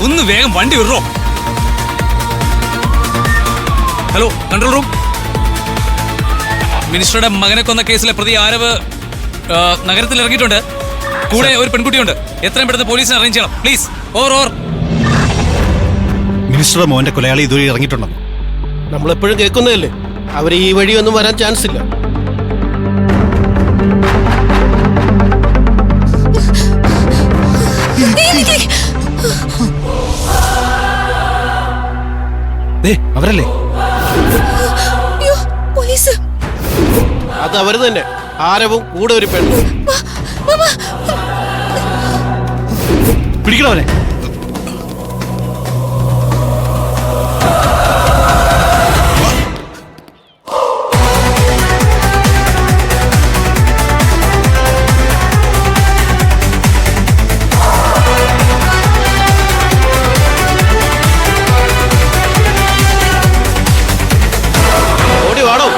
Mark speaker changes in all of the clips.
Speaker 1: ഒന്ന് വേഗം വണ്ടി വിടറോ. Hello, control room. മിനിസ്റ്ററുടെ മകനെ കൊന്ന കേസിലെ പ്രതി ആരവ് നഗരത്തിൽ ഇറങ്ങിയിട്ടുണ്ട്. കൂടെ ഒരു പെൺകുട്ടിയുണ്ട്. എത്രയും പെട്ടെന്ന് പോലീസിനെ അറേഞ്ച് ചെയ്യണം പ്ലീസ്. ഓവർ.
Speaker 2: മിനിസ്റ്ററുടെ മോന്റെ കൊലയാളി ഇതുവരെ ഇറങ്ങിയിട്ടുണ്ടോ?
Speaker 3: നമ്മളെപ്പോഴും കേൾക്കുന്നതല്ലേ, അവർ ഈ വഴിയൊന്നും വരാൻ ചാൻസ് ഇല്ല.
Speaker 2: അവരല്ലേ?
Speaker 3: അത് അവര് തന്നെ. ആരവും കൂടെ ഒരു പെണ്ണ്.
Speaker 2: പിടിക്കണവരെ.
Speaker 3: ഓടി വാടോ.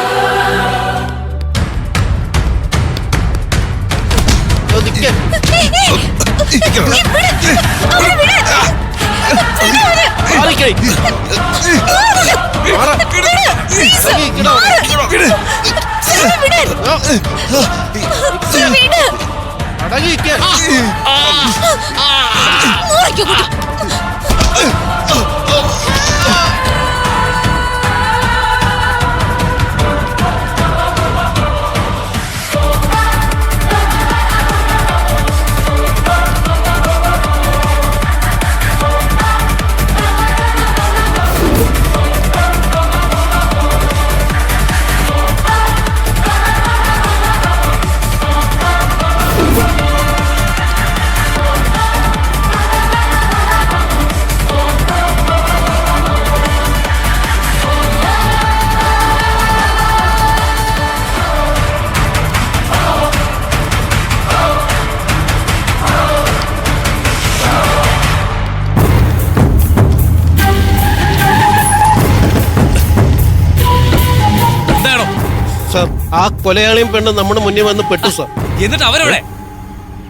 Speaker 3: സാർ, ആ കൊലയാളിയും പെണ്ണ് നമ്മുടെ മുന്നിൽ വന്ന് പെട്ടു സാർ.
Speaker 1: എന്നിട്ട് അവരവിടെ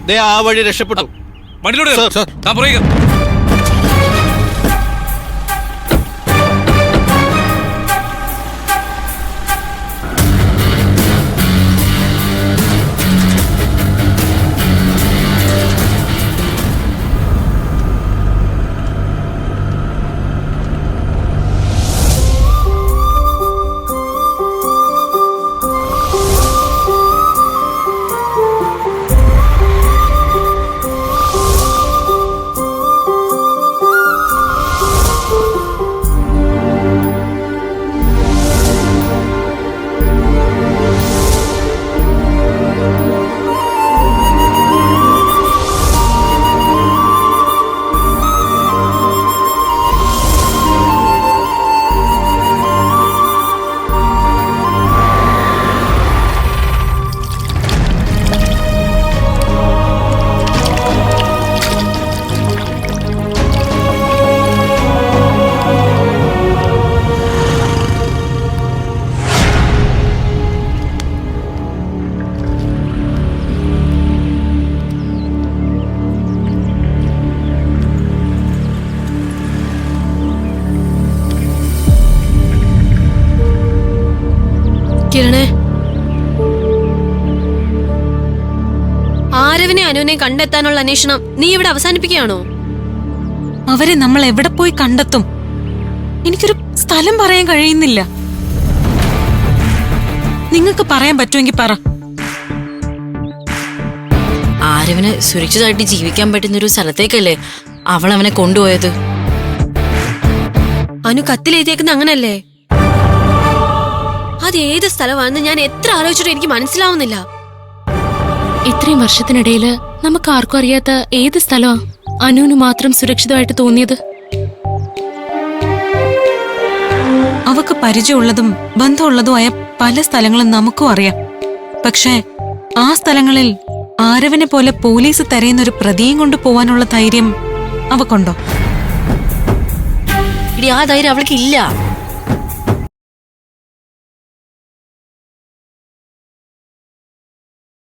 Speaker 3: ദേ ആ വഴി രക്ഷപ്പെട്ടു.
Speaker 1: വണ്ടിയിലൂടെ
Speaker 3: സാർ.
Speaker 4: കിരണേ, ആരവിനെ അനുവിനെ കണ്ടെത്താനുള്ള അന്വേഷണം നീ ഇവിടെ അവസാനിപ്പിക്കുകയാണോ?
Speaker 5: അവരെ നമ്മൾ എവിടെ പോയി കണ്ടെത്തും? എനിക്കൊരു സ്ഥലം പറയാൻ കഴിയുന്നില്ല. നിങ്ങൾക്ക് പറയാൻ പറ്റുമെങ്കിൽ പറ.
Speaker 6: ആരവിന് സുരക്ഷിതമായിട്ട് ജീവിക്കാൻ പറ്റുന്ന ഒരു സ്ഥലത്തേക്കല്ലേ അവൾ അവനെ കൊണ്ടുപോയത്.
Speaker 4: അനു കത്തിലെഴുതിയേക്കുന്ന അങ്ങനല്ലേ? അത് ഏത് സ്ഥലമാണെന്ന് ഞാൻ എത്ര ആലോചിച്ചിട്ടും എനിക്ക് മനസ്സിലാവുന്നില്ല.
Speaker 7: ഇത്രയും വർഷത്തിനിടയില് നമുക്ക് ആർക്കും അറിയാത്ത ഏത് സ്ഥലമാ അനുവിന് മാത്രം സുരക്ഷിതമായിട്ട് തോന്നിയത്?
Speaker 5: അവക്ക് പരിചയമുള്ളതും ബന്ധമുള്ളതുമായ പല സ്ഥലങ്ങളും നമുക്കും അറിയാം. പക്ഷേ ആ സ്ഥലങ്ങളിൽ ആരവനെ പോലെ പോലീസ് തെരയുന്നൊരു പ്രതിയും കൊണ്ട് പോവാനുള്ള ധൈര്യം അവക്കുണ്ടോ?
Speaker 6: ആ ധൈര്യം അവൾക്ക് ഇല്ല.